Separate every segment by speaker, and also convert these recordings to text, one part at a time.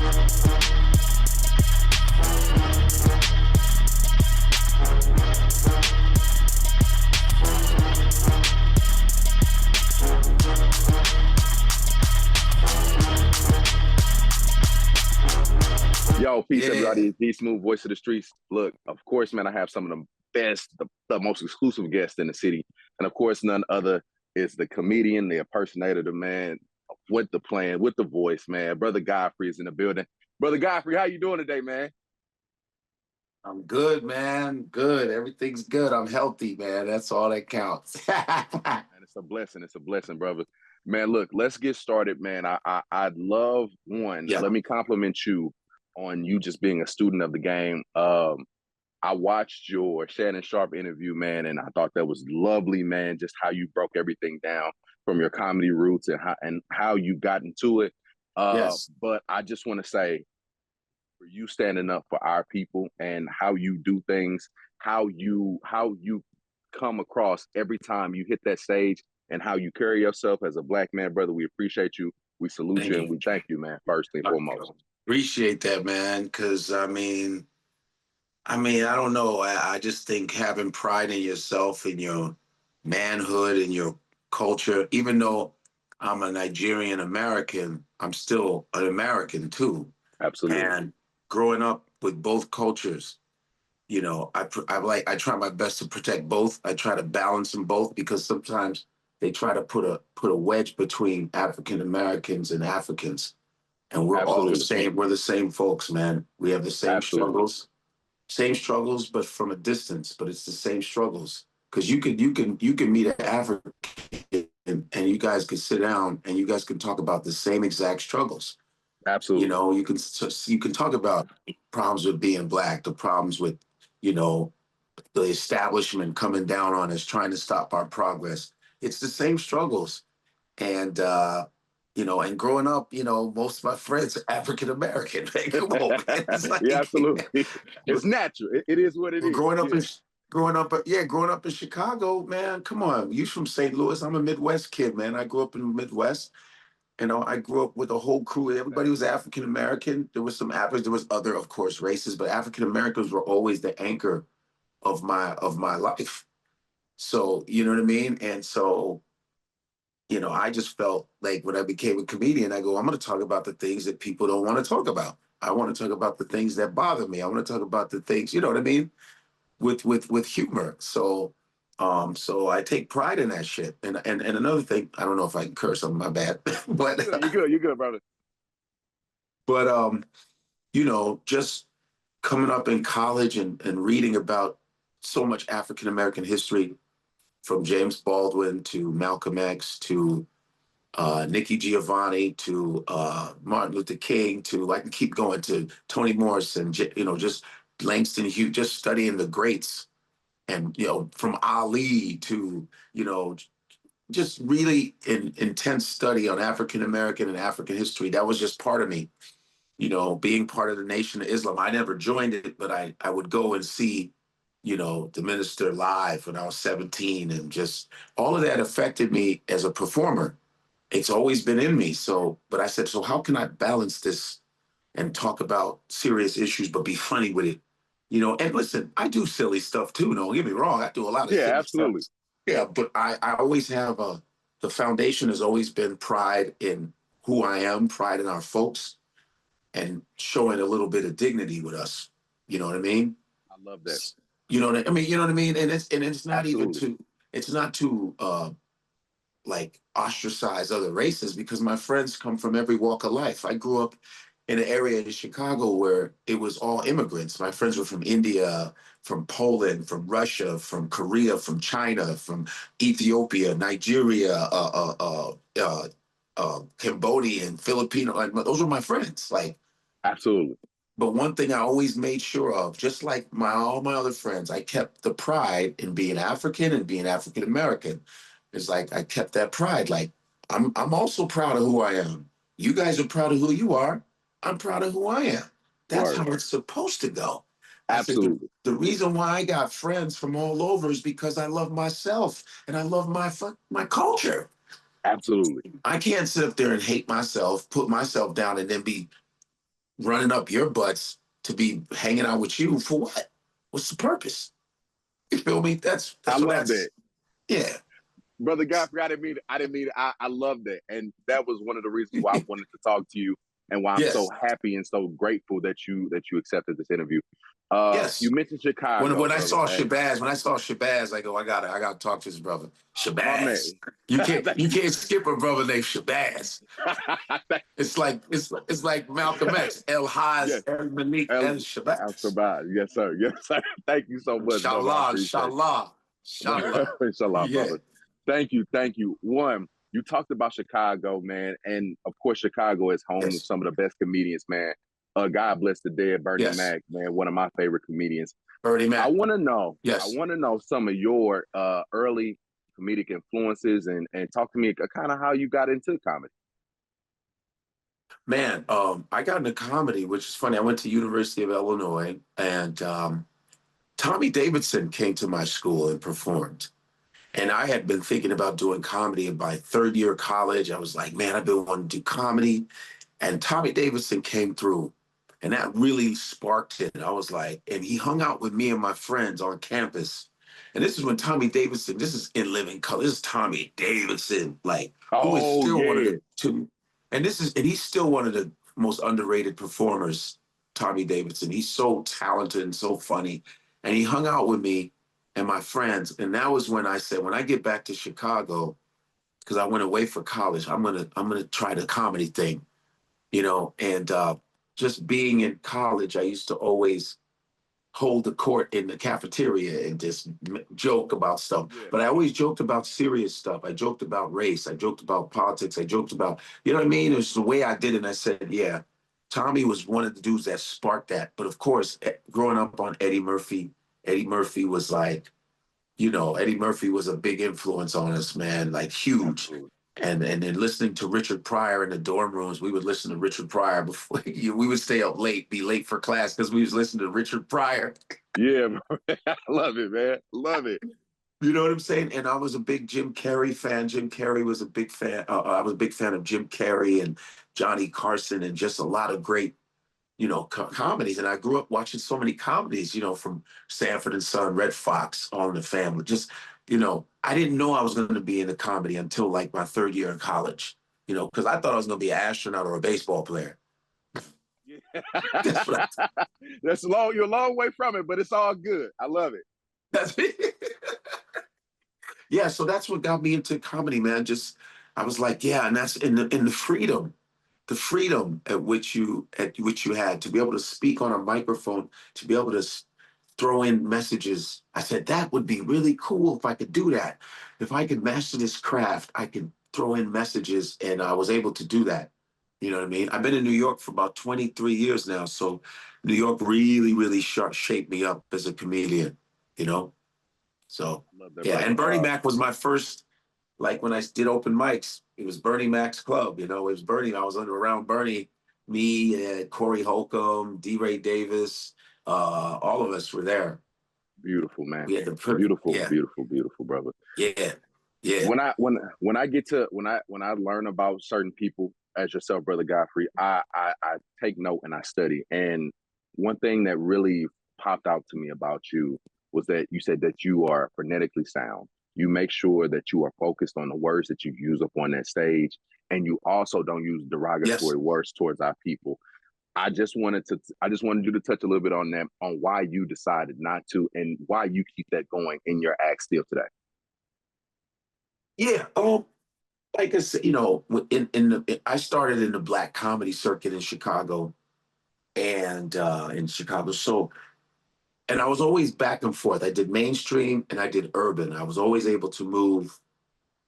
Speaker 1: Yo, peace, everybody. It's Dsmoovee, voice of the streets. Look, of course, man, I have some of the best, the most exclusive guests in the city. And of course, none other is the comedian, the impersonator, the man with the plan, with the voice, man. Brother Godfrey is in the building. Brother Godfrey, how you doing today, man?
Speaker 2: I'm good, man. Good. Everything's good. I'm healthy, man. That's all that counts.
Speaker 1: And it's a blessing. It's a blessing, brother. Man, look, let's get started, man. I'd love one.
Speaker 2: Yeah.
Speaker 1: Let me compliment you on you just being a student of the game. I watched your Shannon Sharp interview, man, and I thought that was lovely, man. Just how you broke everything down from your comedy roots and how you got into it.
Speaker 2: Yes.
Speaker 1: But I just want to say, for you standing up for our people and how you do things, how you come across every time you hit that stage, and how you carry yourself as a Black man, brother. We appreciate you. We salute you, and we thank you, man. First and foremost.
Speaker 2: Appreciate that, man. Because I mean, I don't know. I just think having pride in yourself, in your manhood, in your culture, even though I'm a Nigerian American, I'm still an American too.
Speaker 1: Absolutely.
Speaker 2: And growing up with both cultures, you know, I try my best to protect both. I try to balance them both, because sometimes they try to put a wedge between African Americans and Africans. And we're all the same. We're the same folks, man. We have the same struggles, but from a distance. But it's the same struggles, because you can meet an African and you guys could sit down and you guys can talk about the same exact struggles.
Speaker 1: Absolutely.
Speaker 2: You know, you can talk about problems with being Black, the problems with, you know, the establishment coming down on us, trying to stop our progress. It's the same struggles, and you know, and growing up, you know, most of my friends are African American. Come on, man. Like,
Speaker 1: yeah, absolutely. It's natural. It is what it is.
Speaker 2: Growing up in Chicago, man. Come on, you from St. Louis? I'm a Midwest kid, man. I grew up in the Midwest. You know, I grew up with a whole crew. Everybody was African American. There was some Africans. There was other, of course, races, but African Americans were always the anchor of my life. So you know what I mean? And so, you know, I just felt like when I became a comedian, I go, I'm going to talk about the things that people don't want to talk about. I want to talk about the things that bother me. I want to talk about the things, you know what I mean, with humor. So, so I take pride in that shit. And another thing, I don't know if I can curse. I'm my bad, but
Speaker 1: you're good, brother.
Speaker 2: But you know, just coming up in college and reading about so much African American history, from James Baldwin to Malcolm X to Nikki Giovanni to Martin Luther King to, I can keep going, to Toni Morrison, you know, just Langston Hughes, just studying the greats. And, you know, from Ali to, you know, just really intense study on African American and African history. That was just part of me, you know, being part of the Nation of Islam. I never joined it, but I would go and see, you know, the minister live when I was 17, and just all of that affected me as a performer. It's always been in me. So, but I said, so how can I balance this and talk about serious issues, but be funny with it? You know, and listen, I do silly stuff too. Don't get me wrong. I do a lot of silly
Speaker 1: absolutely
Speaker 2: stuff. Yeah, but I always have the foundation has always been pride in who I am, pride in our folks, and showing a little bit of dignity with us. You know what I mean?
Speaker 1: I love that.
Speaker 2: You know what I mean? You know what I mean? And it's not
Speaker 1: Absolutely.
Speaker 2: it's not to like ostracize other races, because my friends come from every walk of life. I grew up in an area in Chicago where it was all immigrants. My friends were from India, from Poland, from Russia, from Korea, from China, from Ethiopia, Nigeria, Cambodia, Filipino. Like, those were my friends. Like,
Speaker 1: absolutely.
Speaker 2: But one thing I always made sure of, just like all my other friends, I kept the pride in being African and being African American. It's like I kept that pride. Like, I'm also proud of who I am. You guys are proud of who you are. I'm proud of who I am. That's how it's supposed to go.
Speaker 1: Absolutely.
Speaker 2: The reason why I got friends from all over is because I love myself and I love my culture.
Speaker 1: Absolutely.
Speaker 2: I can't sit up there and hate myself, put myself down, and then be running up your butts to be hanging out with you for what? What's the purpose? You feel me? That's
Speaker 1: I
Speaker 2: what
Speaker 1: love
Speaker 2: that's,
Speaker 1: that.
Speaker 2: yeah.
Speaker 1: Brother Godfrey, I didn't mean it. I loved it. And that was one of the reasons why I wanted to talk to you and why I'm so
Speaker 2: Yes.
Speaker 1: happy and so grateful that you accepted this interview.
Speaker 2: Yes.
Speaker 1: You mentioned Chicago,
Speaker 2: When I
Speaker 1: brother.
Speaker 2: saw Shabazz, I go, I gotta talk to this brother.
Speaker 1: My
Speaker 2: Shabazz.
Speaker 1: man.
Speaker 2: You can't skip a brother named Shabazz. It's like Malcolm X, El Haj,
Speaker 1: Yes.
Speaker 2: El Malik, El
Speaker 1: I'll
Speaker 2: Shabazz.
Speaker 1: survive. Yes, sir. Yes, sir. Thank you so much, brother. I
Speaker 2: Inshallah,
Speaker 1: appreciate it.
Speaker 2: inshallah, inshallah.
Speaker 1: Inshallah,
Speaker 2: Yeah.
Speaker 1: brother. Thank you. Thank you. One, you talked about Chicago, man. And of course, Chicago is home of
Speaker 2: Yes.
Speaker 1: some of the best comedians, man. God bless the dead, Bernie
Speaker 2: Yes.
Speaker 1: Mac, man, one of my favorite comedians.
Speaker 2: Bernie
Speaker 1: I
Speaker 2: Mac.
Speaker 1: want
Speaker 2: Yes.
Speaker 1: to know some of your early comedic influences and talk to me kind of how you got into comedy.
Speaker 2: Man, I got into comedy, which is funny. I went to University of Illinois, and Tommy Davidson came to my school and performed. And I had been thinking about doing comedy in my third year of college. I was like, man, I've been wanting to do comedy. And Tommy Davidson came through, and that really sparked it. I was like, and he hung out with me and my friends on campus. And this is when Tommy Davidson, this is in living color. This is Tommy Davidson, like, who is
Speaker 1: Oh
Speaker 2: still one of
Speaker 1: yeah,
Speaker 2: the two. And he's still one of the most underrated performers, Tommy Davidson. He's so talented and so funny. And he hung out with me and my friends. And that was when I said, when I get back to Chicago, because I went away for college, I'm gonna try the comedy thing. And just being in college, I used to always hold the court in the cafeteria and just joke about stuff.
Speaker 1: yeah.
Speaker 2: But I always joked about serious stuff. I joked about race. I joked about politics. I joked about, you know what I mean? It was the way I did it. And I said, yeah, Tommy was one of the dudes that sparked that. But of course, growing up on Eddie Murphy was like, Eddie Murphy was a big influence on us, man, like huge.
Speaker 1: Absolutely.
Speaker 2: And then listening to Richard Pryor in the dorm rooms, we would listen to Richard Pryor before we would stay up late, be late for class because we was listening to Richard Pryor.
Speaker 1: Yeah, I love it, man. Love it.
Speaker 2: You know what I'm saying? And I was a big Jim Carrey fan. Jim Carrey was a big fan. I was a big fan of Jim Carrey and Johnny Carson and just a lot of great, comedies. And I grew up watching so many comedies, from Sanford and Son, Red Fox, All in the Family. Just, I didn't know I was going to be in a comedy until like my third year in college, because I thought I was going to be an astronaut or a baseball player.
Speaker 1: Yeah.
Speaker 2: That's what
Speaker 1: You're a long way from it, but it's all good. I love it.
Speaker 2: That's it. Yeah, so that's what got me into comedy, man. I was like, yeah, and that's in the freedom at which you had to be able to speak on a microphone, to be able to throw in messages. I said that would be really cool if I could do that. If I could master this craft, I could throw in messages, and I was able to do that. You know what I mean? I've been in New York for about 23 years now, so New York really, really shaped me up as a comedian. So
Speaker 1: Love that,
Speaker 2: yeah,
Speaker 1: brother.
Speaker 2: and Bernie Mac was my first. Like when I did open mics, it was Bernie Mac's club. It was Bernie. I was around Bernie, me, Corey Holcomb, D. Ray Davis. All of us were there.
Speaker 1: Beautiful, man.
Speaker 2: We had the
Speaker 1: Beautiful,
Speaker 2: yeah,
Speaker 1: beautiful, beautiful, brother.
Speaker 2: yeah, yeah.
Speaker 1: When I get to when I learn about certain people as yourself, brother Godfrey, I take note and I study. And one thing that really popped out to me about you was that you said that you are phonetically sound. You make sure that you are focused on the words that you use up on that stage, and you also don't use
Speaker 2: Yes.
Speaker 1: derogatory words towards our people. I just wanted you to touch a little bit on that, on why you decided not to, and why you keep that going in your act still today.
Speaker 2: Yeah. Like I said, I started in the black comedy circuit in Chicago, and so. And I was always back and forth. I did mainstream and I did urban. I was always able to move,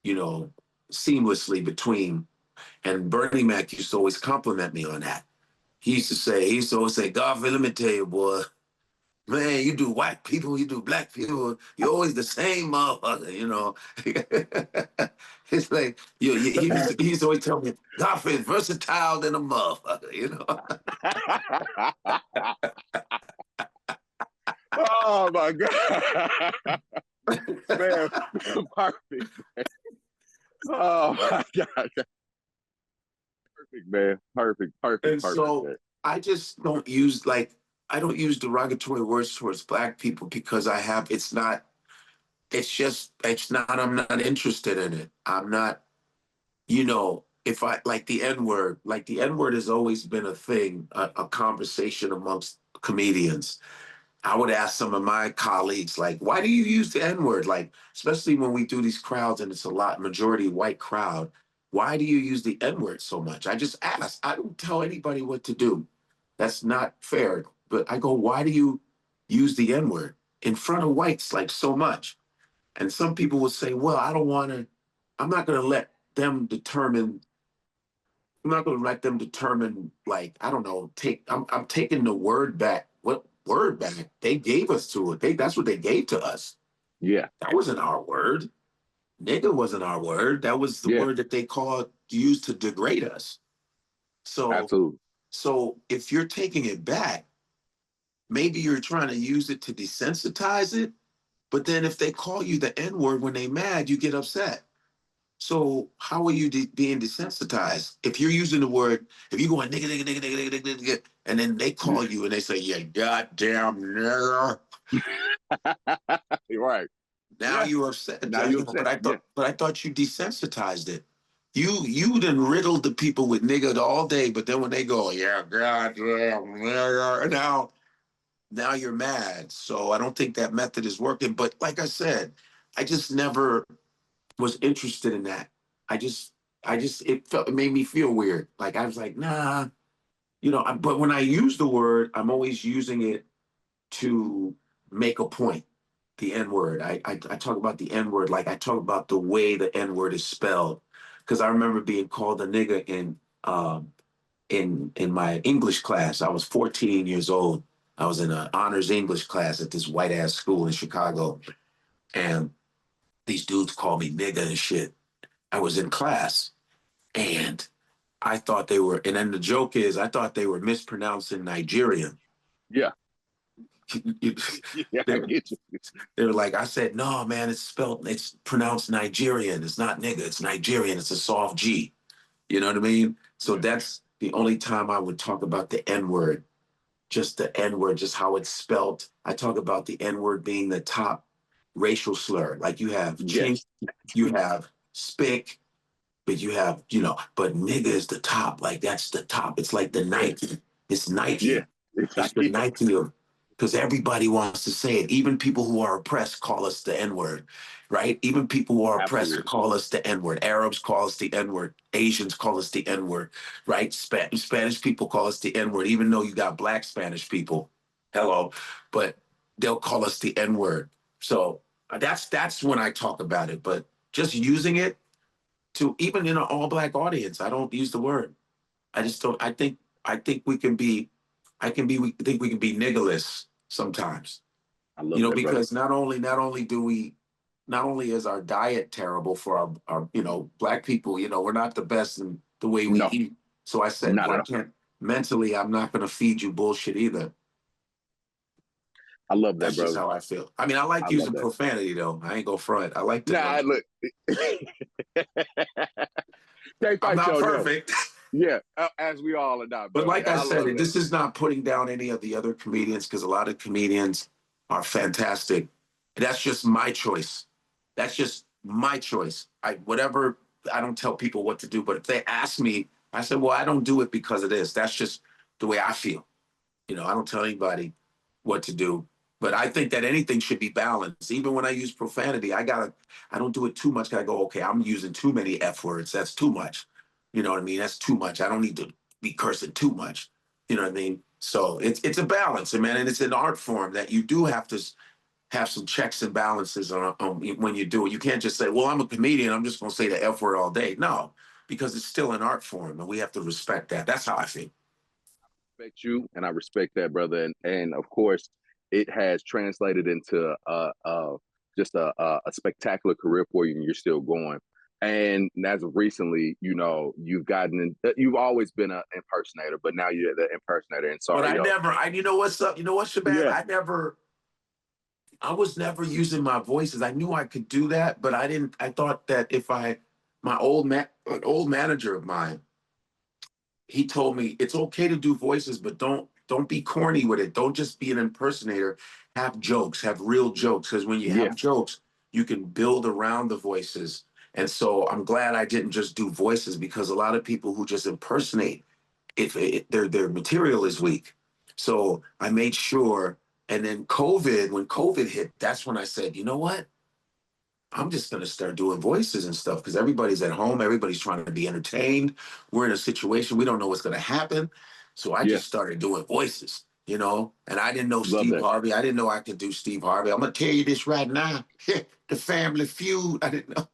Speaker 2: seamlessly between. And Bernie Mac used to always compliment me on that. He used to always say, Godfrey, let me tell you, boy, man, you do white people, you do black people, you're always the same motherfucker. It's like, he used to always tell me, Godfrey is versatile than a motherfucker.
Speaker 1: Oh my God. Man, perfect. Man. Oh my God. Perfect, man. Perfect.
Speaker 2: And so,
Speaker 1: Man.
Speaker 2: I just don't use I don't use derogatory words towards black people because I'm not interested in it. I'm not, if I like the N word has always been a thing, a conversation amongst comedians. I would ask some of my colleagues, like, why do you use the N word? Like, especially when we do these crowds and it's a majority white crowd, why do you use the N word so much? I just ask. I don't tell anybody what to do. That's not fair. But I go, why do you use the N word in front of whites like so much? And some people will say, well, I'm not going to let them determine. I'm not going to let them determine, like, I don't know, I'm taking the word back. What word back? They gave us to it. That's what they gave to us.
Speaker 1: Yeah.
Speaker 2: That wasn't our word. Nigga wasn't our word. That was the
Speaker 1: Yeah.
Speaker 2: word that they used to degrade us.
Speaker 1: Absolutely.
Speaker 2: So if you're taking it back, maybe you're trying to use it to desensitize it. But then if they call you the N word when they mad, you get upset. So how are you being desensitized? If you're using the word, if you're going nigga, nigga, nigga, nigga, nigga, nigga, nigga, and then they call you and they say, yeah, goddamn nigga.
Speaker 1: You're right.
Speaker 2: Now you're upset.
Speaker 1: Now you're upset.
Speaker 2: But I thought you desensitized it. You done riddled the people with nigga all day, but then when they go, yeah, goddamn nigga, now you're mad. So I don't think that method is working. But like I said, I just never was interested in that. I just, it made me feel weird. Like I was like, nah, but when I use the word, I'm always using it to make a point. The N word. I talk about the N word like I talk about the way the N word is spelled. Because I remember being called a nigga in my English class. I was 14 years old. I was in an honors English class at this white ass school in Chicago, and these dudes called me nigga and shit. I was in class, and I thought they were, and then the joke is, I thought they were mispronouncing Nigerian.
Speaker 1: Yeah. Yeah, I
Speaker 2: they,
Speaker 1: get you.
Speaker 2: they were like, I said, no, man, it's pronounced Nigerian. It's not nigga, it's Nigerian. It's a soft G. You know what I mean? So that's the only time I would talk about the N word, just the N word, just how it's spelled. I talk about the N word being the top racial slur. Like you have chink, you have spick, but you have, but nigga is the top. Like that's the top. It's like the Nike. It's Nike.
Speaker 1: Yeah.
Speaker 2: It's the Nike of, because everybody wants to say it. Even people who are oppressed call us the N-word, right? Even people who are oppressed call us the N-word. Arabs call us the N-word. Asians call us the N-word, right? Spanish people call us the N-word, even though you got black Spanish people. Hello. But they'll call us the N-word. So that's when I talk about it. But just using it, to even in an all black audience, I don't use the word. I just don't. I think we can be. We think we can be niggerless sometimes.
Speaker 1: I love that,
Speaker 2: Because
Speaker 1: brother.
Speaker 2: not only is our diet terrible for our black people. We're not the best in the way we
Speaker 1: No,
Speaker 2: eat. So I said,
Speaker 1: not
Speaker 2: well,
Speaker 1: at
Speaker 2: I
Speaker 1: all.
Speaker 2: can't mentally. I'm not going to feed you bullshit either.
Speaker 1: I love that,
Speaker 2: That's just
Speaker 1: brother.
Speaker 2: how I feel. I mean, I like
Speaker 1: I love
Speaker 2: using
Speaker 1: that.
Speaker 2: profanity though. I ain't gonna front. I like to.
Speaker 1: Nah, look. Can't
Speaker 2: I'm
Speaker 1: fight
Speaker 2: not
Speaker 1: your no.
Speaker 2: perfect.
Speaker 1: Yeah, as we all are not,
Speaker 2: But
Speaker 1: brother.
Speaker 2: like
Speaker 1: And
Speaker 2: I
Speaker 1: I love
Speaker 2: said,
Speaker 1: that.
Speaker 2: this is not putting down any of the other comedians because a lot of comedians are fantastic. That's just my choice. That's just my choice. I don't tell people what to do, but if they ask me, I said, well, I don't do it because of this. That's just the way I feel. I don't tell anybody what to do. But I think that anything should be balanced. Even when I use profanity, I don't do it too much. I go, okay, I'm using too many F words. That's too much. You know what I mean? That's too much. I don't need to be cursing too much. You know what I mean? So it's a balance, man, and it's an art form that you do have to have some checks and balances on when you do it. You can't just say, well, I'm a comedian, I'm just going to say the F word all day. No, because it's still an art form, and we have to respect that. That's how I feel.
Speaker 1: Respect you, and I respect that, brother. And of course, it has translated into just a spectacular career for you, and you're still going. And as of recently, you've always been an impersonator, but now you're the impersonator. And
Speaker 2: But
Speaker 1: sorry, yo.
Speaker 2: you know what's up? You know what, Shabazz?
Speaker 1: Yeah.
Speaker 2: I was never using my voices. I knew I could do that, but I didn't. I thought that an old manager of mine, he told me it's okay to do voices, but don't be corny with it. Don't just be an impersonator. Have jokes, have real jokes, because when you
Speaker 1: Yeah.
Speaker 2: have jokes, you can build around the voices. And so I'm glad I didn't just do voices, because a lot of people who just impersonate, if their material is weak. So I made sure. And then when COVID hit, that's when I said, you know what? I'm just going to start doing voices and stuff, because everybody's at home. Everybody's trying to be entertained. We're in a situation we don't know what's going to happen. So I
Speaker 1: Yeah.
Speaker 2: just started doing voices, you know, and I didn't know
Speaker 1: Love
Speaker 2: Steve
Speaker 1: that.
Speaker 2: Harvey. I didn't know I could do Steve Harvey. I'm going to tell you this right now. The Family Feud. I didn't know.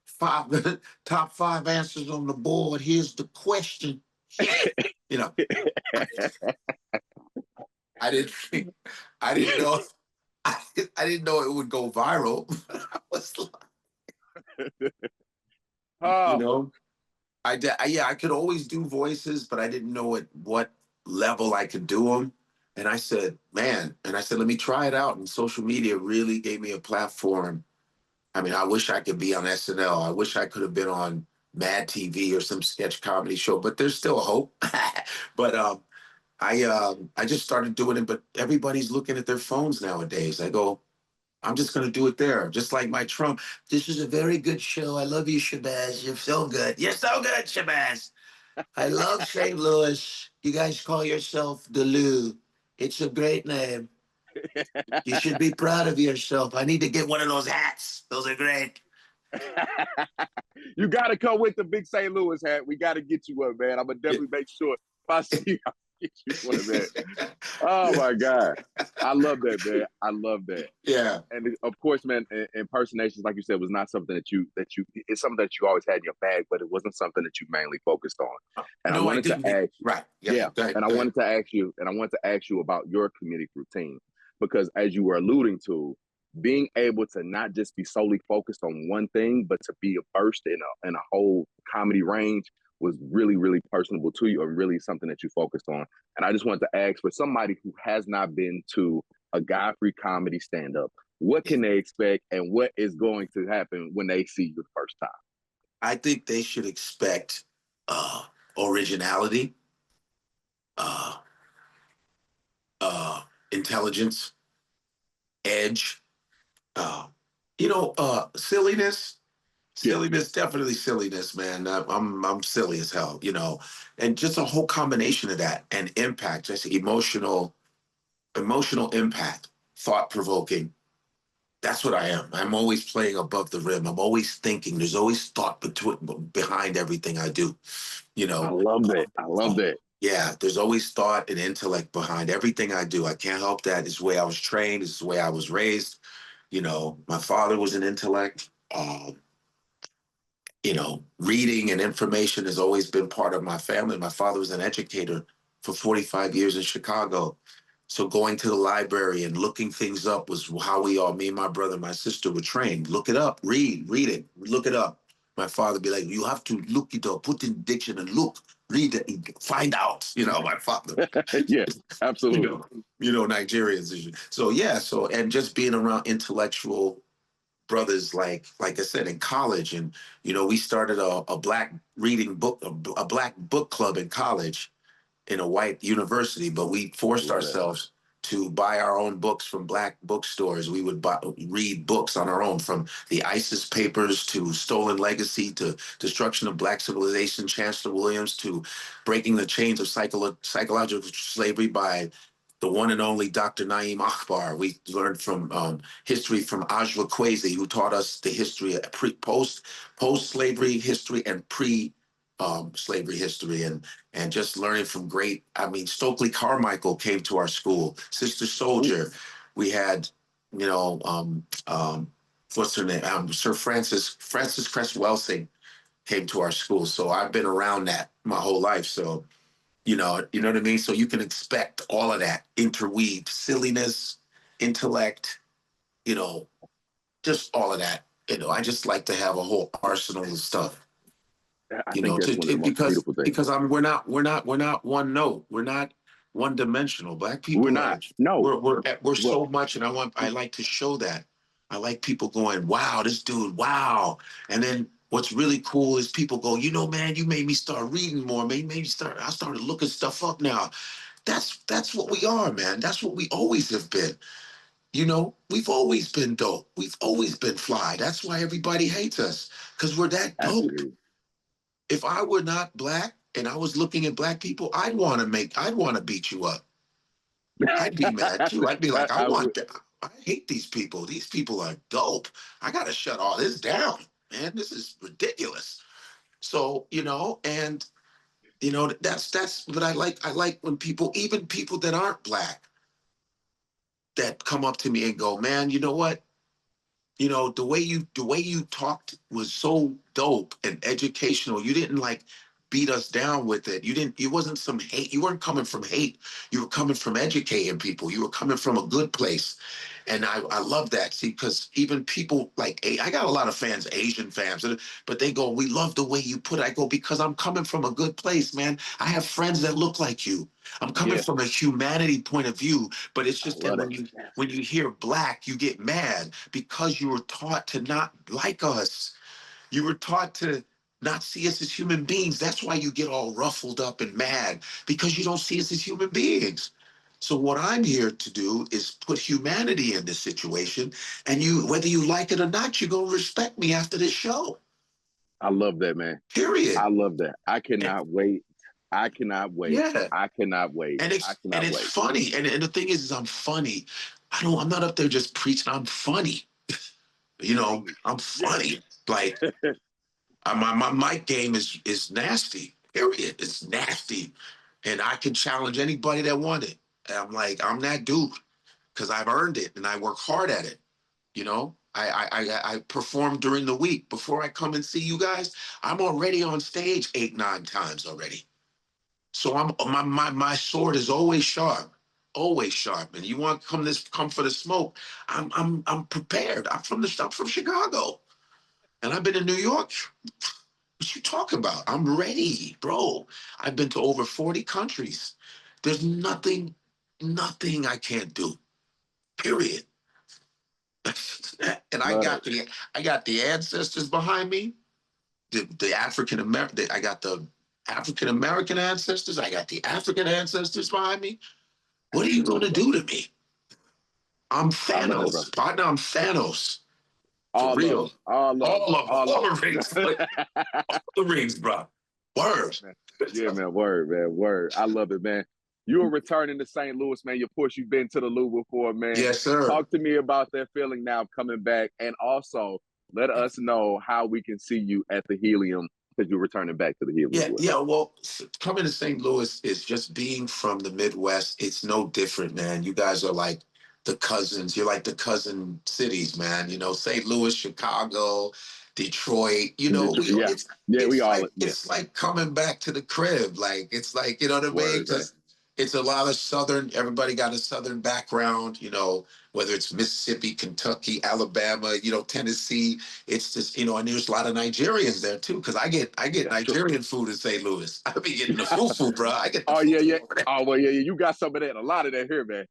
Speaker 2: Five top five answers on the board. Here's the question. You know, I didn't I didn't know I didn't know it would go viral. I was like, you
Speaker 1: Oh,
Speaker 2: know, yeah, I could always do voices, but I didn't know at what level I could do them. And I said, man, and I said, let me try it out. And social media really gave me a platform. I mean, I wish I could be on SNL. I wish I could have been on Mad TV or some sketch comedy show, but there's still hope. But I just started doing it, but everybody's looking at their phones nowadays. I go, I'm just going to do it there. Just like my Trump. This is a very good show. I love you, Shabazz. You're so good. You're so good, Shabazz. I love St. Louis. You guys call yourself Delu. It's a great name. You should be proud of yourself. I need to get one of those hats. Those are great.
Speaker 1: you got to come with the big St. Louis hat. We got to get you one, man. I'm gonna definitely make sure if I see you, I'll get you one, man. Oh my God, I love that, man. I love that.
Speaker 2: Yeah.
Speaker 1: And of course, man, impersonations, like you said, was not something that you it's something that you always had in your bag, but it wasn't something that you mainly focused on. And I
Speaker 2: No, I
Speaker 1: wanted to
Speaker 2: didn't.
Speaker 1: ask,
Speaker 2: Right.
Speaker 1: yeah,
Speaker 2: Go ahead,
Speaker 1: and I
Speaker 2: go ahead.
Speaker 1: wanted to ask you, about your comedic routine, because as you were alluding to, being able to not just be solely focused on one thing, but to be versed in a whole comedy range was really, really personable to you, or really something that you focused on. And I just wanted to ask, for somebody who has not been to a Godfrey comedy stand-up, what can they expect, and what is going to happen when they see you the first time?
Speaker 2: I think they should expect originality, uh, intelligence, edge, uh, silliness.
Speaker 1: Yeah,
Speaker 2: Silliness, definitely silliness, man. I'm silly as hell, and just a whole combination of that and impact, just emotional impact, thought provoking. That's what I am. I'm always playing above the rim. I'm always thinking. There's always thought behind everything I do. You
Speaker 1: I
Speaker 2: know,
Speaker 1: love that. I love that.
Speaker 2: yeah. There's always thought and intellect behind everything I do. I can't help that. It's the way I was trained. It's the way I was raised. My father was an intellect. Reading and information has always been part of my family. My father was an educator for 45 years in Chicago. So going to the library and looking things up was how me and my brother, my sister were trained. Look it up, read it, look it up. My father be like, you have to look it up, put in the dictionary, look, read it, find out. My father.
Speaker 1: Yeah, absolutely.
Speaker 2: Nigerians. So yeah, and just being around intellectual brothers, like I said, in college. And we started a black reading book, a black book club in college in a white university, but we
Speaker 1: I
Speaker 2: forced
Speaker 1: love that.
Speaker 2: ourselves to buy our own books from black bookstores. We would read books on our own, from the ISIS papers to Stolen Legacy to Destruction of Black Civilization, Chancellor Williams, to Breaking the Chains of Psychological Slavery by the one and only Dr. Naeem Akbar. We learned from history from Ajla Kwesi, who taught us the history of post-slavery history and slavery history, and just learning from Stokely Carmichael came to our school, Sister Soldier. We had, what's her name? Sir Francis Cress Welsing came to our school. So I've been around that my whole life. So, you know what I mean? So you can expect all of that interweaved, silliness, intellect, just all of that. I just like to have a whole arsenal of stuff.
Speaker 1: I think that's one of the most beautiful things.
Speaker 2: Because we're not one note. We're not one dimensional. Black people
Speaker 1: We're not. No.
Speaker 2: we're so much, and I like to show that. I like people going, wow, this dude, wow. And then what's really cool is people go, you know, man, you made me start reading more. I started looking stuff up now. That's what we are, man. That's what we always have been. You know, we've always been dope. We've always been fly. That's why everybody hates us, because we're that dope.
Speaker 1: Absolutely.
Speaker 2: If I were not black and I was looking at black people, I'd want to beat you up. I'd be mad too. I'd be like,
Speaker 1: I would.
Speaker 2: I hate these people. These people are dope. I got to shut all this down, man. This is ridiculous. So, but I like when people, even people that aren't black, that come up to me and go, man, you know what? You know, the way you talked was so dope and educational. You didn't like beat us down with it. You wasn't some hate. You weren't coming from hate. You were coming from educating people. You were coming from a good place. And I love that. See, because even people like, I got a lot of fans, Asian fans, but they go, we love the way you put it. I go, because I'm coming from a good place, man. I have friends that look like you. I'm coming
Speaker 1: Yeah,
Speaker 2: from a humanity point of view, but it's
Speaker 1: I
Speaker 2: just that
Speaker 1: love that.
Speaker 2: when you hear black, you get mad because you were taught to not like us. You were taught to not see us as human beings. That's why you get all ruffled up and mad, because you don't see us as human beings. So what I'm here to do is put humanity in this situation, and you, whether you like it or not, you're gonna respect me after this show.
Speaker 1: I love that, man.
Speaker 2: Period.
Speaker 1: I love that. I
Speaker 2: And,
Speaker 1: cannot wait. I cannot wait.
Speaker 2: yeah.
Speaker 1: I cannot wait.
Speaker 2: And
Speaker 1: I
Speaker 2: and
Speaker 1: cannot
Speaker 2: it's
Speaker 1: wait.
Speaker 2: funny. And the thing is I'm funny. I'm not up there just preaching. I'm funny. I'm
Speaker 1: Yeah.
Speaker 2: funny. Like, my mic game is nasty. Period. It's nasty, and I can challenge anybody that want it. And I'm like, I'm that dude because I've earned it and I work hard at it. I perform during the week before I come and see you guys. I'm already on stage 8, 9 times already. So my sword is always sharp. And you want to come for the smoke? I'm prepared. I'm from Chicago, and I've been in New York. What you talking about? I'm ready, bro. I've been to over 40 countries. There's nothing I can't do. Period. And
Speaker 1: Love that.
Speaker 2: I got the ancestors behind me. The African American. I got the African American ancestors. I got the African ancestors behind me. What are you
Speaker 1: Absolutely,
Speaker 2: gonna
Speaker 1: bro.
Speaker 2: do to me? I'm
Speaker 1: I love it, bro.
Speaker 2: Thanos. Partner, I'm Thanos. For
Speaker 1: All of them.
Speaker 2: real.
Speaker 1: All of them.
Speaker 2: All of them.
Speaker 1: All
Speaker 2: All
Speaker 1: of
Speaker 2: the rings.
Speaker 1: them.
Speaker 2: All the rings, bro. Word.
Speaker 1: Man. Yeah, man. Word, man. Word. I love it, man. You are returning to St. Louis, man. Of course, you've been to the Louvre before, man.
Speaker 2: Yes, sir.
Speaker 1: Talk to me about that feeling now coming back, and also let us know how we can see you at the Helium, because you're returning back to the Helium as
Speaker 2: Yeah,
Speaker 1: well.
Speaker 2: yeah. Well, coming to St. Louis is just being from the Midwest. It's no different, man. You guys are like the cousins. You're like the cousin cities, man. St. Louis, Chicago, Detroit.
Speaker 1: Yeah, yeah, we all, yeah,
Speaker 2: It's like coming back to the crib. Like it's like, you know what I mean?
Speaker 1: word, man.
Speaker 2: Because it's a lot of Southern. Everybody got a Southern background. Whether it's Mississippi, Kentucky, Alabama, Tennessee. It's just, and there's a lot of Nigerians there too, because I get
Speaker 1: That's true.
Speaker 2: Nigerian food in St. Louis. I be getting the fufu, bro. I get the
Speaker 1: Oh yeah, yeah.
Speaker 2: fufu over there.
Speaker 1: Oh well, yeah, yeah. You got some of that. A lot of that here, man.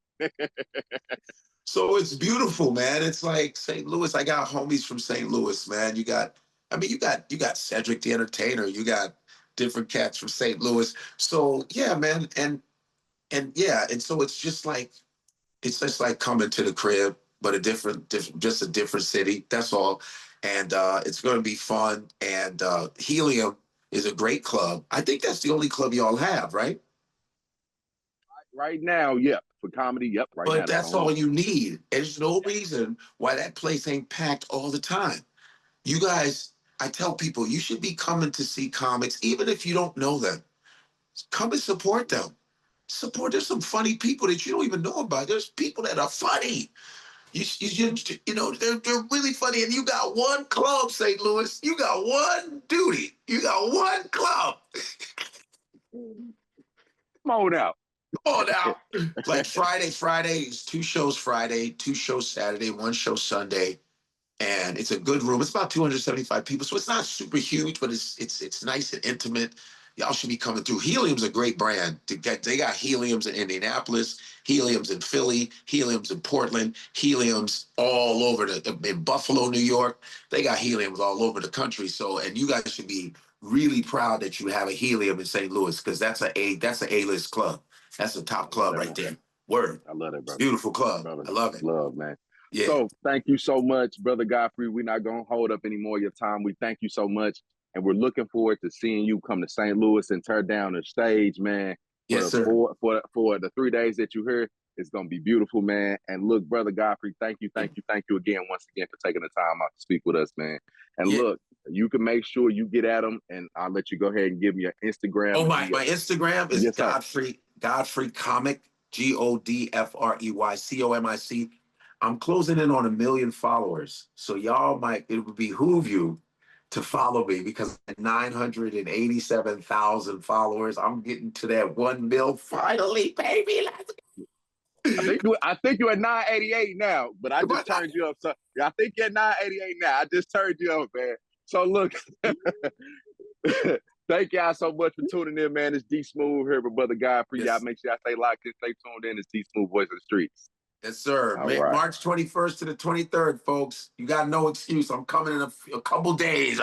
Speaker 2: So it's beautiful, man. It's like St. Louis. I got homies from St. Louis, man. You got Cedric the Entertainer. You got different cats from St. Louis. So yeah, man, and yeah, and so it's just like coming to the crib, but just a different city. That's all. And it's going to be fun. And Helium is a great club. I think that's the only club y'all have, right?
Speaker 1: Right now, yep. For comedy, yep. Right now,
Speaker 2: But
Speaker 1: that's the
Speaker 2: that's
Speaker 1: only
Speaker 2: all
Speaker 1: one.
Speaker 2: you need. There's no
Speaker 1: Yeah.
Speaker 2: reason why that place ain't packed all the time. You guys, I tell people, you should be coming to see comics, even if you don't know them. Come and support them. There's some funny people that you don't even know about. There's people that are funny. They're really funny, and you got one club, St. Louis. You got one duty. You got one club.
Speaker 1: Come on out.
Speaker 2: Come on now. Like Friday is 2 shows Friday, 2 shows Saturday, 1 show Sunday, and it's a good room. It's about 275 people, so it's not super huge, but it's nice and intimate. y'all should be coming through. Helium's a great brand to get. They got Heliums in Indianapolis, Heliums in Philly, Heliums in Portland, Heliums all over in Buffalo, New York. They got Heliums all over the country. So, and you guys should be really proud that you have a Helium in St. Louis, because that's an A-list club. That's a top club right there. Word.
Speaker 1: I love that,
Speaker 2: It's a
Speaker 1: brother.
Speaker 2: beautiful club.
Speaker 1: Brother.
Speaker 2: I love it.
Speaker 1: Love, man.
Speaker 2: Yeah.
Speaker 1: So thank you so much, Brother Godfrey. We're not going to hold up any more of your time. We thank you so much. And we're looking forward to seeing you come to St. Louis and tear down the stage, man.
Speaker 2: Yes, sir.
Speaker 1: For the 3 days that you're here. It's going to be beautiful, man. And look, Brother Godfrey, thank you again, once again, for taking the time out to speak with us, man. And look, you can make sure you get at them, and I'll let you go ahead and give me your Instagram.
Speaker 2: Oh, my Instagram is Godfrey Comic, GODFREY COMIC. I'm closing in on 1 million followers. So y'all it would behoove you to follow me, because 987,000 followers. I'm getting to that 1 mil finally, baby. Let's go.
Speaker 1: I think you're at 988 now, but I just turned you up. So I think you're at 988 now. I just turned you up, man. So look, thank y'all so much for tuning in, man. It's Dsmoovee here with Brother Godfrey. Yes. Y'all make sure y'all stay locked in, stay tuned in. It's Dsmoovee, Voice of the Streets.
Speaker 2: Yes, sir. Right. March 21st to the 23rd, folks. You got no excuse. I'm coming in a couple days.